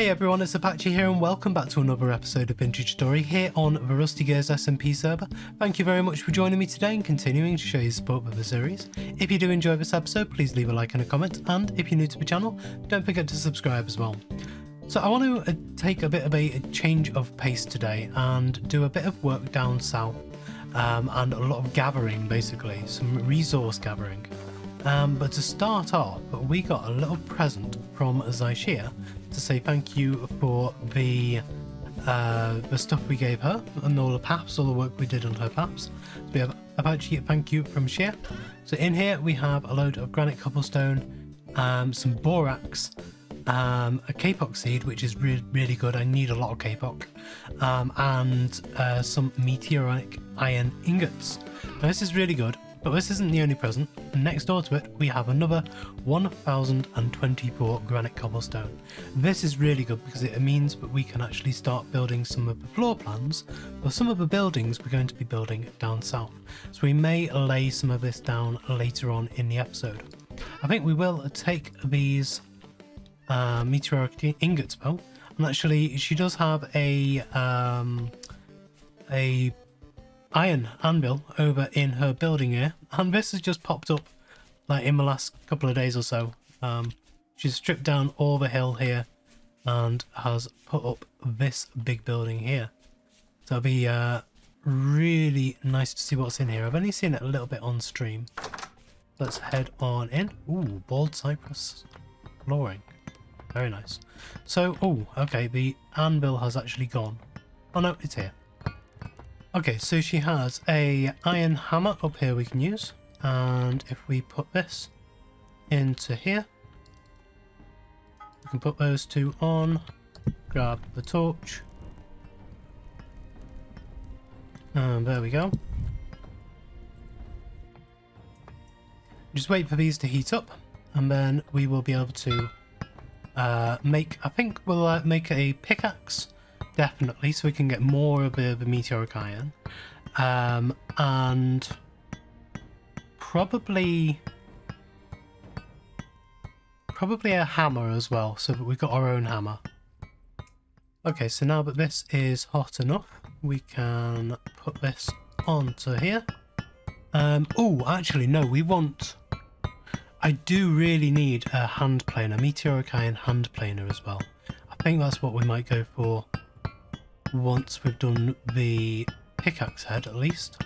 Hey everyone, it's Apache here and welcome back to another episode of Vintage Story here on the Rusty Gears SMP server. Thank you very much for joining me today and continuing to show your support for the series. If you do enjoy this episode, please leave a like and a comment, and if you're new to the channel, don't forget to subscribe as well. So I want to take a bit of a change of pace today and do a bit of work down south and a lot of gathering, basically, some resource gathering. But to start off, we got a little present from Zyshia to say thank you for the stuff we gave her and all the paths, all the work we did on her paths. So we have Apache thank you from Shia. So in here we have a load of granite cobblestone, some borax, a kapok seed, which is really good. I need a lot of kapok, and some meteoric iron ingots. Now this is really good. But this isn't the only present. Next door to it, we have another 1024 granite cobblestone. This is really good because it means that we can actually start building some of the floor plans for some of the buildings we're going to be building down south. So we may lay some of this down later on in the episode. I think we will take these meteoric ingots though. And actually, she does have a iron anvil over in her building here, and this has just popped up like in the last couple of days or so. She's stripped down all the hill here and has put up this big building here, so it'll be really nice to see what's in here. I've only seen it a little bit on stream. Let's head on in. Ooh, bald cypress flooring, very nice. So okay, the anvil has actually gone. Oh no, it's here. Okay, so she has a iron hammer up here we can use, and if we put this into here, we can put those two on, grab the torch, and there we go. Just wait for these to heat up, and then we will be able to make, I think we'll make a pickaxe. Definitely, so we can get more of the meteoric iron, and probably a hammer as well, so that we've got our own hammer. Okay, so now that this is hot enough, we can put this onto here. Oh, actually no, I do really need a hand planer, meteoric iron hand planer as well. I think that's what we might go for once we've done the pickaxe head, at least.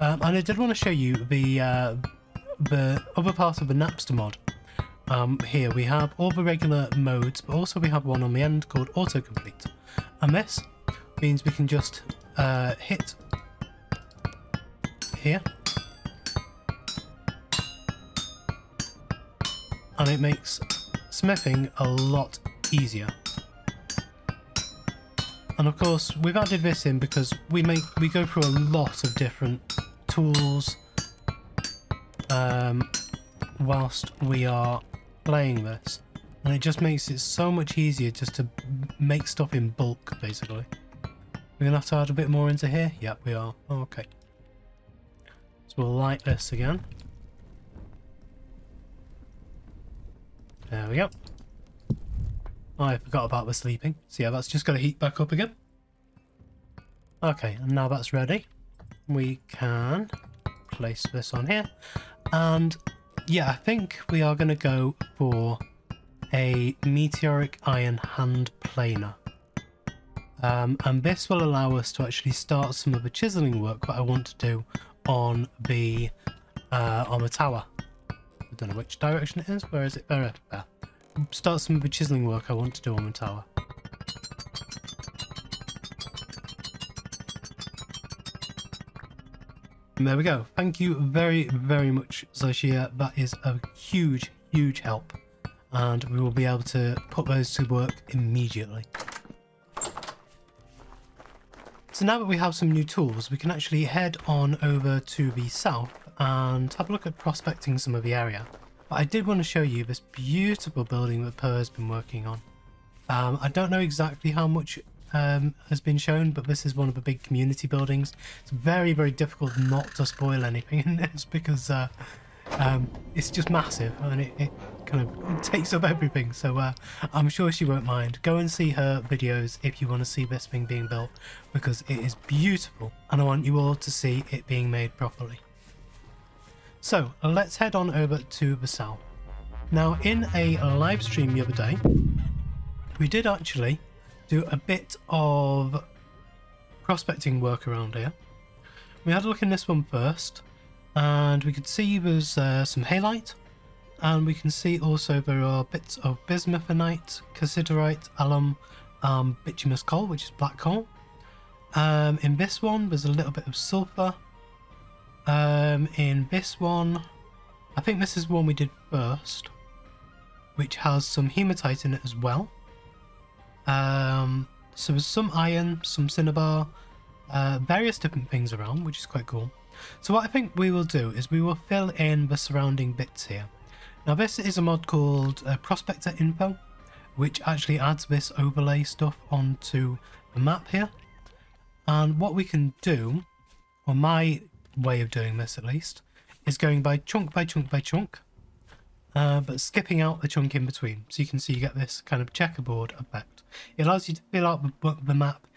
And I did want to show you the other part of the Napster mod. Here we have all the regular modes, but also we have one on the end called autocomplete. And this means we can just hit here, and it makes smithing a lot easier. And of course, we've added this in because we go through a lot of different tools whilst we are playing this, and it just makes it so much easier just to make stuff in bulk, basically. We're gonna have to add a bit more into here. Yep, we are. Okay. So we'll light this again. There we go. Oh, I forgot about the sleeping. So yeah, that's just got to heat back up again. Okay, and now that's ready, we can place this on here. And yeah, I think we are going to go for a meteoric iron hand planer. And this will allow us to actually start some of the chiseling work that I want to do on the tower. I don't know which direction it is. Where is it? There. Start some of the chiseling work I want to do on the tower. And there we go. Thank you very much, Zyshia. That is a huge help, and we will be able to put those to work immediately. So now that we have some new tools, we can actually head on over to the south and have a look at prospecting some of the area. But I did want to show you this beautiful building that Per has been working on. I don't know exactly how much has been shown, but this is one of the big community buildings. It's very difficult not to spoil anything in this because It's just massive, and it kind of takes up everything, so I'm sure she won't mind. Go and see her videos if you want to see this thing being built, because it is beautiful and I want you all to see it being made properly. So let's head on over to the south. Now, in a live stream the other day, we did actually do a bit of prospecting work around here. We had a look in this one first, and we could see there's some halite, and we can see also there are bits of bismuthinite, cassiterite, alum, bituminous coal, which is black coal. In this one there's a little bit of sulfur. In this one, I think this is one we did first, which has some hematite in it as well. So there's some iron, some cinnabar, various different things around, which is quite cool. So what I think we will do is we will fill in the surrounding bits here. Now this is a mod called Prospector Info, which actually adds this overlay stuff onto the map here. And what we can do, or my way of doing this at least, is going by chunk by chunk by chunk, but skipping out the chunk in between. So you can see you get this kind of checkerboard effect. It allows you to fill out the map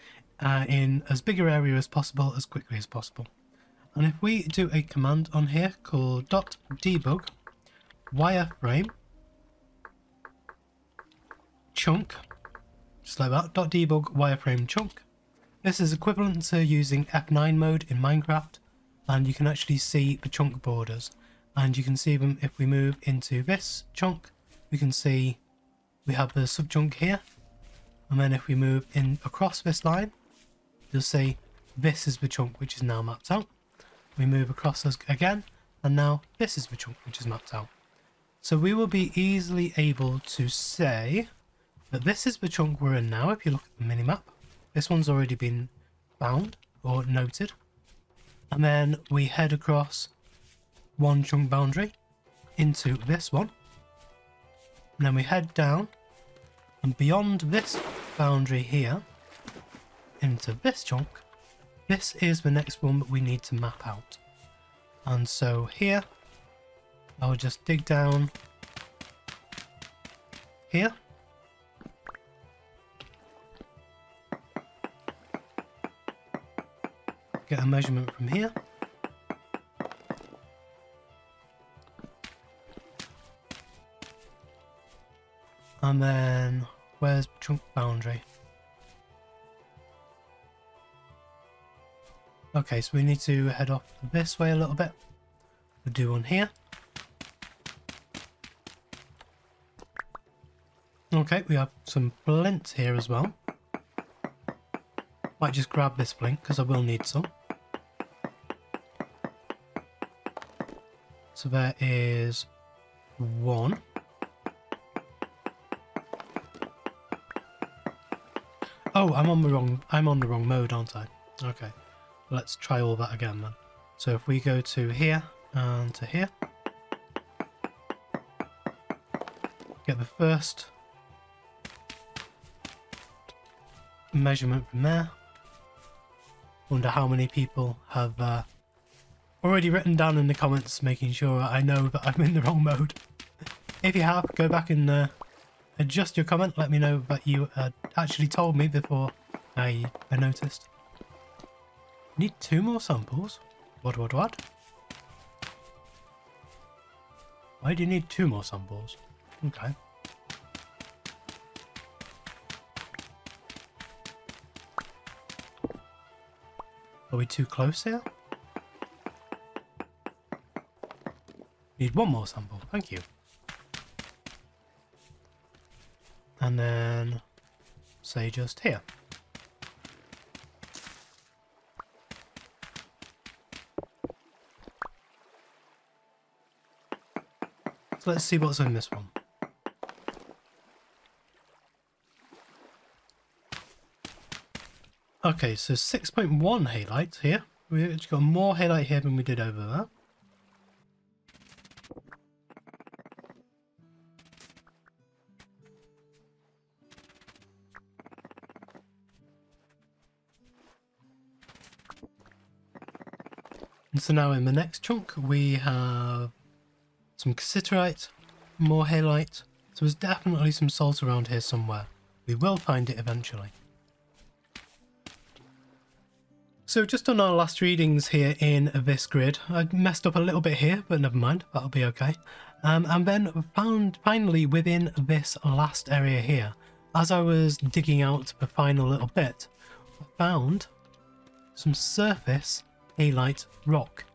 in as big an area as possible, as quickly as possible. And if we do a command on here called .debug wireframe chunk, just like that, .debug wireframe chunk, this is equivalent to using F9 mode in Minecraft, and you can actually see the chunk borders, and you can see them if we move into this chunk. We can see we have the sub chunk here, and then if we move in across this line, you'll see this is the chunk which is now mapped out. We move across again, and now this is the chunk which is mapped out. So we will be easily able to say that this is the chunk we're in now. If you look at the minimap, this one's already been found or noted. And then we head across one chunk boundary into this one. And then we head down, and beyond this boundary here into this chunk, this is the next one that we need to map out. And so here I will just dig down here, get a measurement from here, and then where's chunk boundary? Okay, so we need to head off this way a little bit. We'll do one here. Okay, we have some flint here as well. Might just grab this flint because I will need some. So there is one. Oh, I'm on the wrong mode, aren't I? Okay. Let's try all that again then. So if we go to here and to here, get the first measurement from there. Wonder how many people have already written down in the comments, making sure I know that I'm in the wrong mode. If you have, go back and adjust your comment. Let me know that you actually told me before I noticed. Need 2 more samples? What? Why do you need 2 more samples? Okay. Are we too close here? Need 1 more sample, thank you. And then, say just here. So let's see what's in this one. Okay, so 6.1 halite here. We've actually got more halite here than we did over there. And so now in the next chunk we have some cassiterite, more halite. So there's definitely some salt around here somewhere. We will find it eventually. So just on our last readings here in this grid, I messed up a little bit here, but never mind, that'll be okay. And then found finally within this last area here, as I was digging out the final little bit, I found some surface halite rock.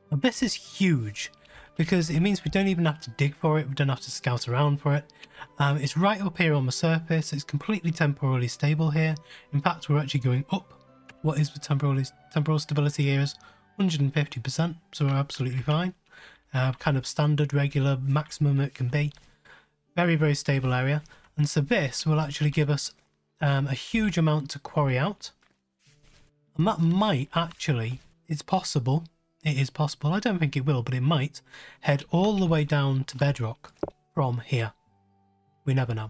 Now this is huge because it means we don't even have to dig for it, we don't have to scout around for it. It's right up here on the surface, it's completely temporally stable here. In fact, we're actually going up. What is the temporal stability here is 150%, so we're absolutely fine. Kind of standard, regular, maximum it can be. Very, very stable area. And so this will actually give us a huge amount to quarry out. And that might actually, it's possible, it is possible, I don't think it will, but it might, head all the way down to bedrock from here. We never know.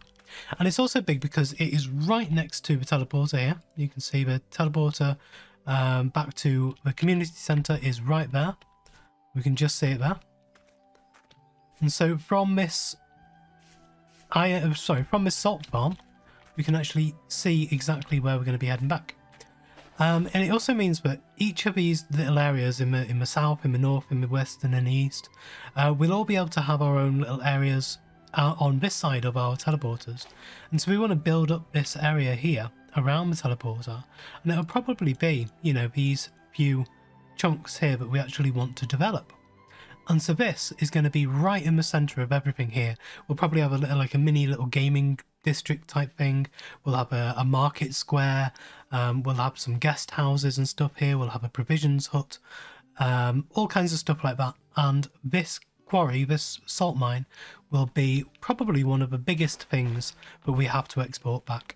And it's also big because it is right next to the teleporter here. You can see the teleporter back to the community centre is right there. We can just see it there. And so from this from this salt farm, we can actually see exactly where we're going to be heading back. And it also means that each of these little areas in the south, in the north, in the west and in the east, we'll all be able to have our own little areas on this side of our teleporters. And so we want to build up this area here around the teleporter, and it'll probably be, you know, these few chunks here that we actually want to develop. And so this is going to be right in the center of everything here. We'll probably have a little, like a mini little gaming district type thing. We'll have a market square. We'll have some guest houses and stuff here. We'll have a provisions hut, all kinds of stuff like that. And this quarry, this salt mine, will be probably one of the biggest things that we have to export back.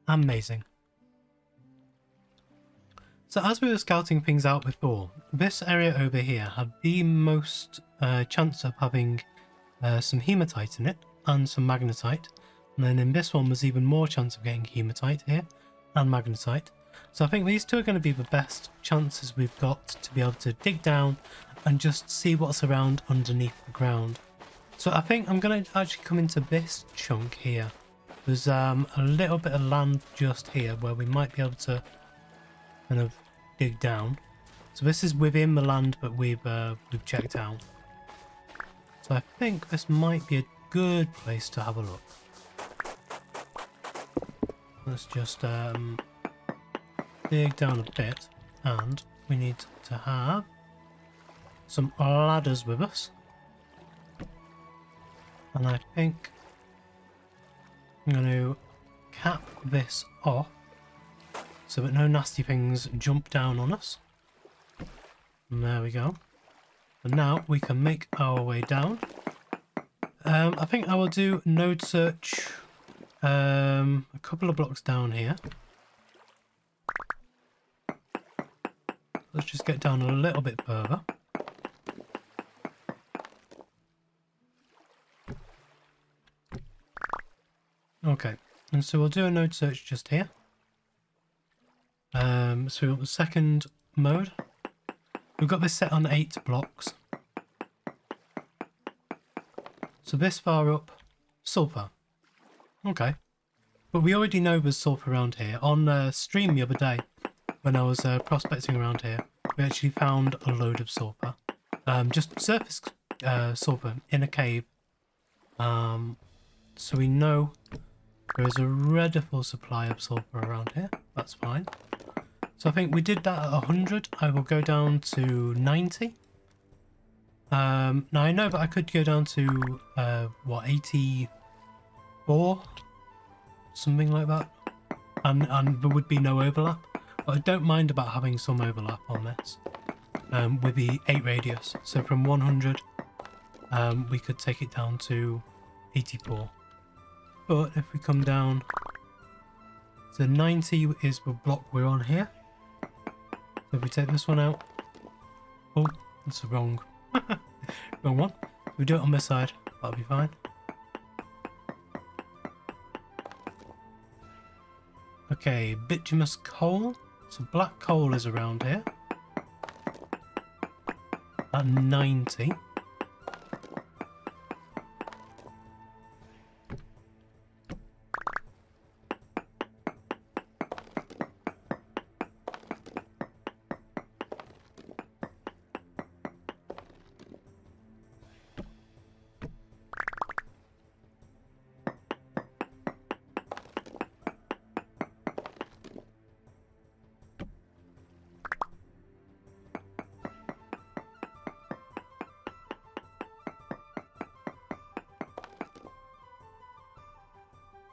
Amazing. So as we were scouting things out before, this area over here had the most chance of having some hematite in it and some magnetite. And then in this one was even more chance of getting hematite here and magnetite. So I think these two are going to be the best chances we've got to be able to dig down and just see what's around underneath the ground. So I think I'm going to actually come into this chunk here. There's a little bit of land just here where we might be able to kind of dig down. So this is within the land that we've checked out. So I think this might be a good place to have a look. Let's just dig down a bit, and we need to have some ladders with us. And I think I'm going to cap this off so that no nasty things jump down on us. And there we go. And now we can make our way down. I think I will do node search a couple of blocks down here. Let's just get down a little bit further. Okay, and so we'll do a node search just here. So we've got the second mode. We've got this set on 8 blocks. So this far up, sulfur. Okay. But we already know there's sulfur around here. On stream the other day, when I was prospecting around here, we actually found a load of sulfur. Just surface sulfur in a cave. So we know there is a readable supply of sulfur around here. That's fine. So I think we did that at 100. I will go down to 90. Now I know that I could go down to, what, 84? Something like that. And there would be no overlap. But I don't mind about having some overlap on this. With the 8 radius. So from 100, we could take it down to 84. But if we come down, so 90 is the block we're on here. So if we take this one out, oh, that's the wrong one. If we do it on this side, that'll be fine. Okay, bituminous coal. So black coal is around here. at 90.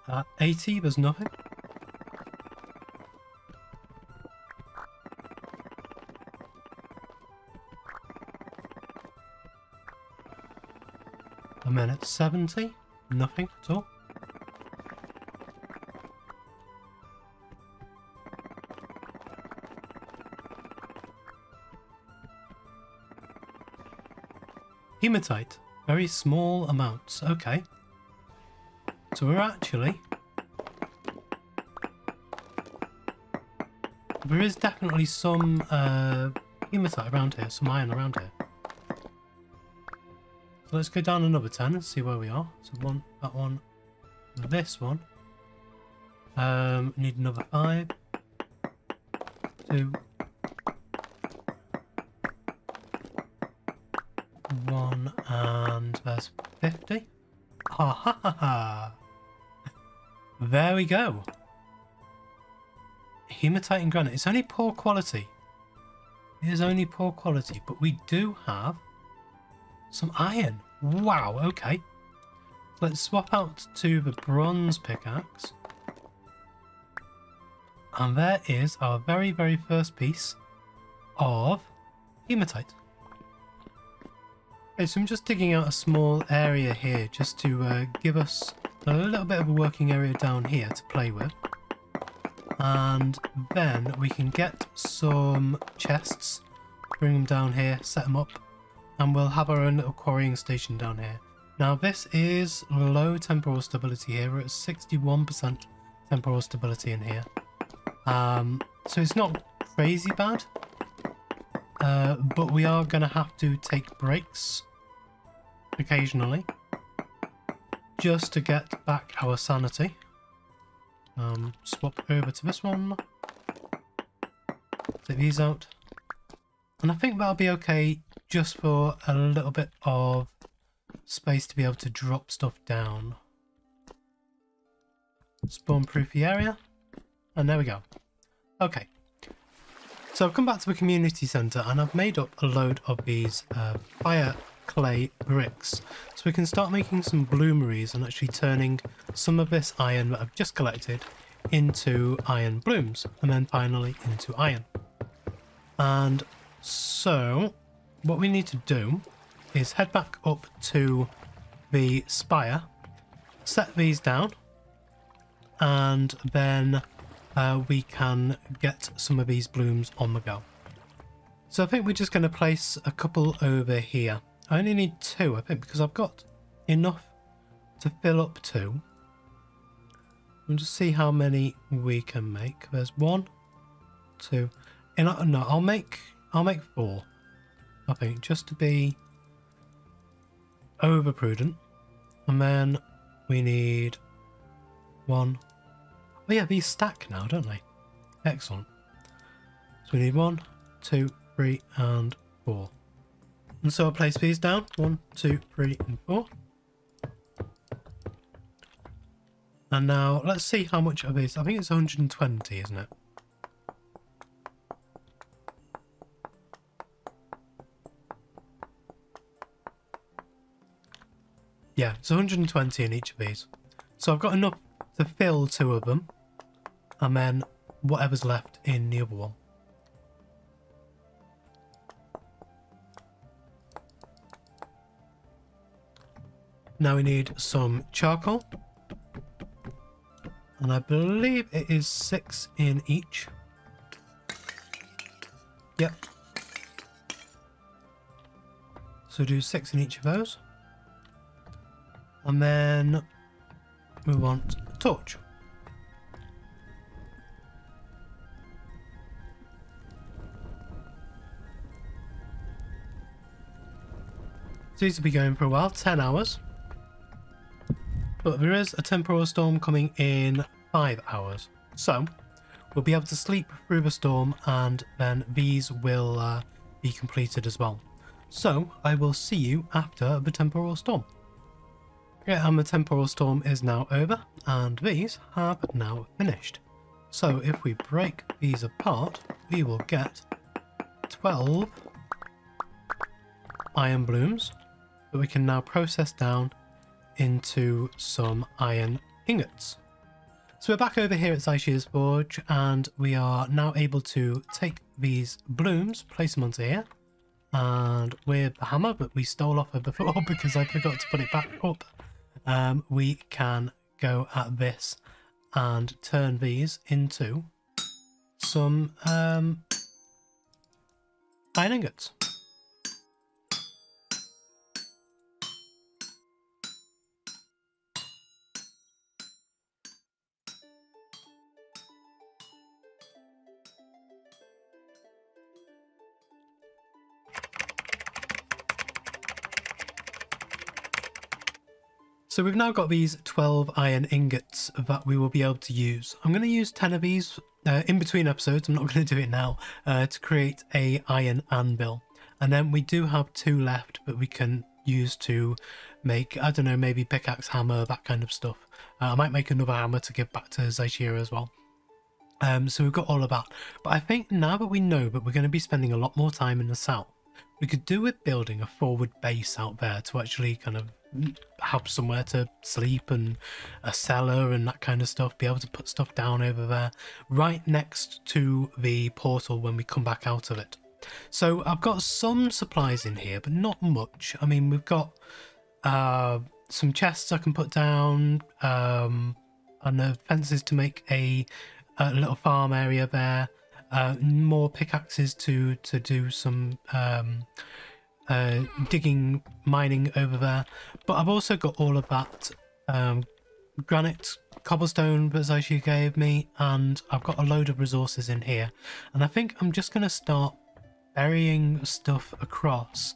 At 80, there's nothing. And then at 70, nothing at all. Hematite, very small amounts, okay. So we're actually... There is definitely some hematite around here, some iron around here. So let's go down another 10 and see where we are. So one, that one, this one. Need another 5. 2. 1, and there's 50. Ha ha ha ha! There we go. Hematite and granite. It's only poor quality. It is only poor quality, but we do have some iron. Wow, okay. Let's swap out to the bronze pickaxe. And there is our very, very first piece of hematite. Okay, so I'm just digging out a small area here just to give us a little bit of a working area down here to play with. And then we can get some chests, bring them down here, set them up, and we'll have our own little quarrying station down here. Now this is low temporal stability here. We're at 61% temporal stability in here. So it's not crazy bad, but we are going to have to take breaks occasionally just to get back our sanity. Swap over to this one, take these out, and I think that'll be okay just for a little bit of space to be able to drop stuff down. Spawn proof the area, and there we go. Okay, so I've come back to the community centre and I've made up a load of these fire clay bricks, so we can start making some bloomeries and actually turning some of this iron that I've just collected into iron blooms, and then finally into iron. And so what we need to do is head back up to the spire, set these down, and then we can get some of these blooms on the go. So I think we're just going to place a couple over here. I only need 2, I think, because I've got enough to fill up 2. We'll just see how many we can make. There's 1, 2. No, I'll make 4. I think, just to be over prudent. And then we need 1. Oh yeah, these stack now, don't they? Excellent. So we need 1, 2, 3, and 4. And so I'll place these down. 1, 2, 3, and 4. And now let's see how much of this. I think it's 120, isn't it? Yeah, it's 120 in each of these. So I've got enough to fill 2 of them, and then whatever's left in the other one. Now we need some charcoal, and I believe it is 6 in each. Yep. So do 6 in each of those. And then we want a torch. these will be going for a while, 10 hours. But there is a temporal storm coming in 5 hours. So we'll be able to sleep through the storm, and then these will be completed as well. So I will see you after the temporal storm. Yeah, and the temporal storm is now over, and these have now finished. So if we break these apart, we will get 12 iron blooms that we can now process down into some iron ingots. So we're back over here at Zaishir's Forge, and we are now able to take these blooms, place them onto here, and with the hammer that we stole off her before because I forgot to put it back up, we can go at this and turn these into some iron ingots. So we've now got these 12 iron ingots that we will be able to use. I'm going to use 10 of these in between episodes, I'm not going to do it now, to create a iron anvil. And then we do have 2 left that we can use to make, I don't know, maybe pickaxe, hammer, that kind of stuff. I might make another hammer to give back to Zaishira as well. So we've got all of that. But I think now that we know that we're going to be spending a lot more time in the south, we could do with building a forward base out there to actually kind of have somewhere to sleep and a cellar and that kind of stuff, be able to put stuff down over there right next to the portal when we come back out of it. So I've got some supplies in here, but not much. I mean, we've got some chests I can put down, and the fences to make a little farm area there, more pickaxes to do some digging, mining over there. But I've also got all of that granite, cobblestone that Zaishir gave me, and I've got a load of resources in here. And I think I'm just going to start burying stuff across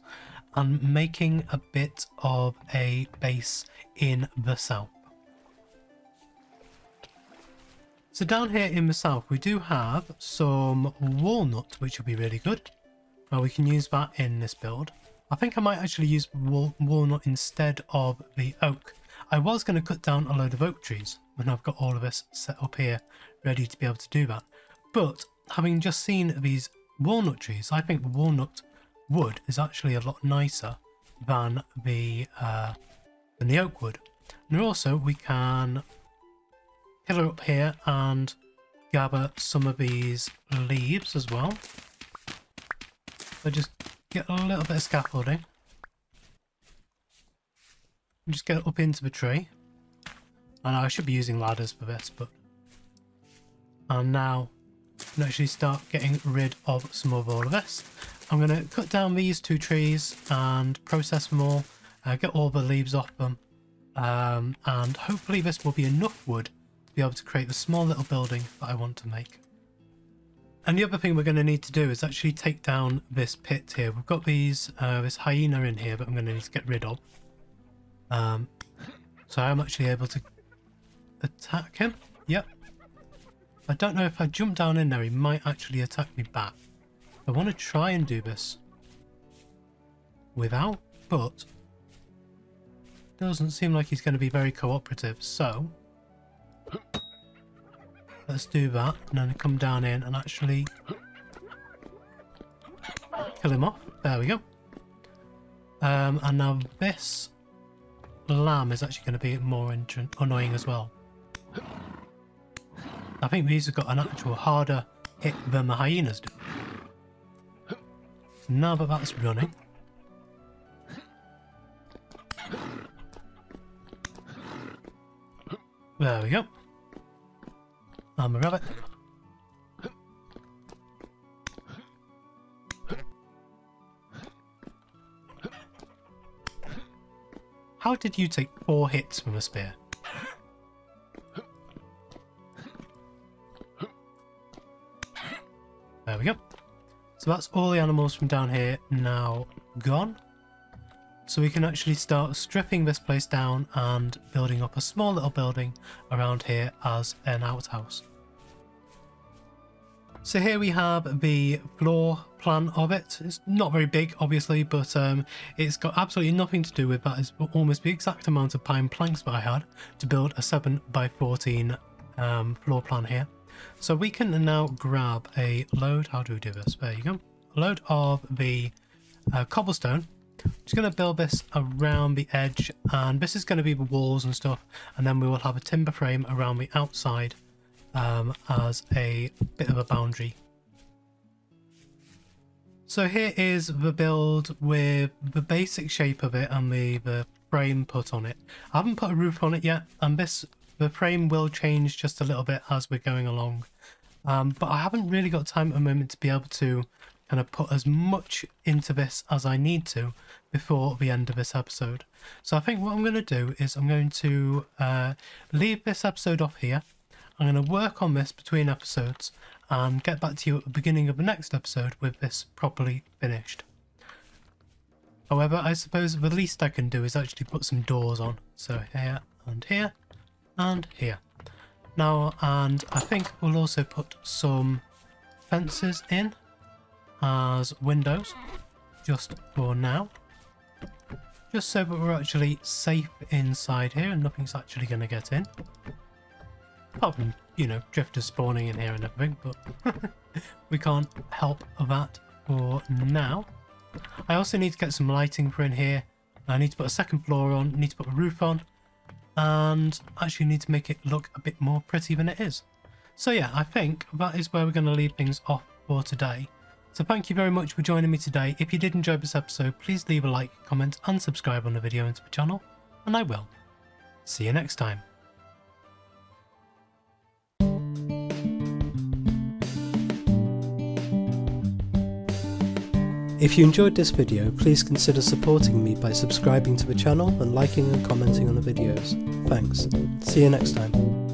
and making a bit of a base in the south. So down here in the south we do have some walnut, which will be really good. We can use that in this build. I think I might actually use walnut instead of the oak. I was going to cut down a load of oak trees, and I've got all of this set up here ready to be able to do that. But having just seen these walnut trees, I think the walnut wood is actually a lot nicer than the oak wood. And also we can pillar up here and gather some of these leaves as well. So just get a little bit of scaffolding and just get up into the tree. And I should be using ladders for this, but and now I can actually start getting rid of some of all of this. I'm going to cut down these 2 trees and process them all, get all the leaves off them, and hopefully this will be enough wood to be able to create the small little building that I want to make. And the other thing we're going to need to do is actually take down this pit here. We've got these this hyena in here that I'm going to need to get rid of. So I'm actually able to attack him. Yep. I don't know if I jump down in there, he might actually attack me back. I want to try and do this without, but doesn't seem like he's going to be very cooperative. So let's do that, and then come down in and actually kill him off. There we go. And now this lamb is actually going to be more annoying as well. I think these have got an actual harder hit than the hyenas do. So now that that's running, there we go. I'm a rabbit. How did you take 4 hits from a spear? There we go. So that's all the animals from down here now gone. so we can actually start stripping this place down and building up a small little building around here as an outhouse. So here we have the floor plan of it. It's not very big, obviously, but it's got absolutely nothing to do with that. It's almost the exact amount of pine planks that I had to build a 7x14 floor plan here. So we can now grab a load. How do we do this? There you go. A load of the cobblestone. Just going to build this around the edge, and this is going to be the walls and stuff, and then we will have a timber frame around the outside as a bit of a boundary. So here is the build with the basic shape of it and the frame put on it. I haven't put a roof on it yet, and the frame will change just a little bit as we're going along, but I haven't really got time at the moment to be able to kind of put as much into this as I need to before the end of this episode. So I think what I'm going to do is I'm going to leave this episode off here. I'm going to work on this between episodes and get back to you at the beginning of the next episode with this properly finished. However, I suppose the least I can do is actually put some doors on. So here and here and here. Now, and I think we'll also put some fences in as windows just for now. Just so that we're actually safe inside here and nothing's actually going to get in. Apart from, you know, drifters spawning in here and everything, but we can't help that for now. I also need to get some lighting for in here. I need to put a second floor on, need to put a roof on, and actually need to make it look a bit more pretty than it is. So yeah, I think that is where we're going to leave things off for today. So thank you very much for joining me today. If you did enjoy this episode, please leave a like, comment and subscribe on the video and to the channel, and I will see you next time. If you enjoyed this video, please consider supporting me by subscribing to the channel and liking and commenting on the videos. Thanks. See you next time.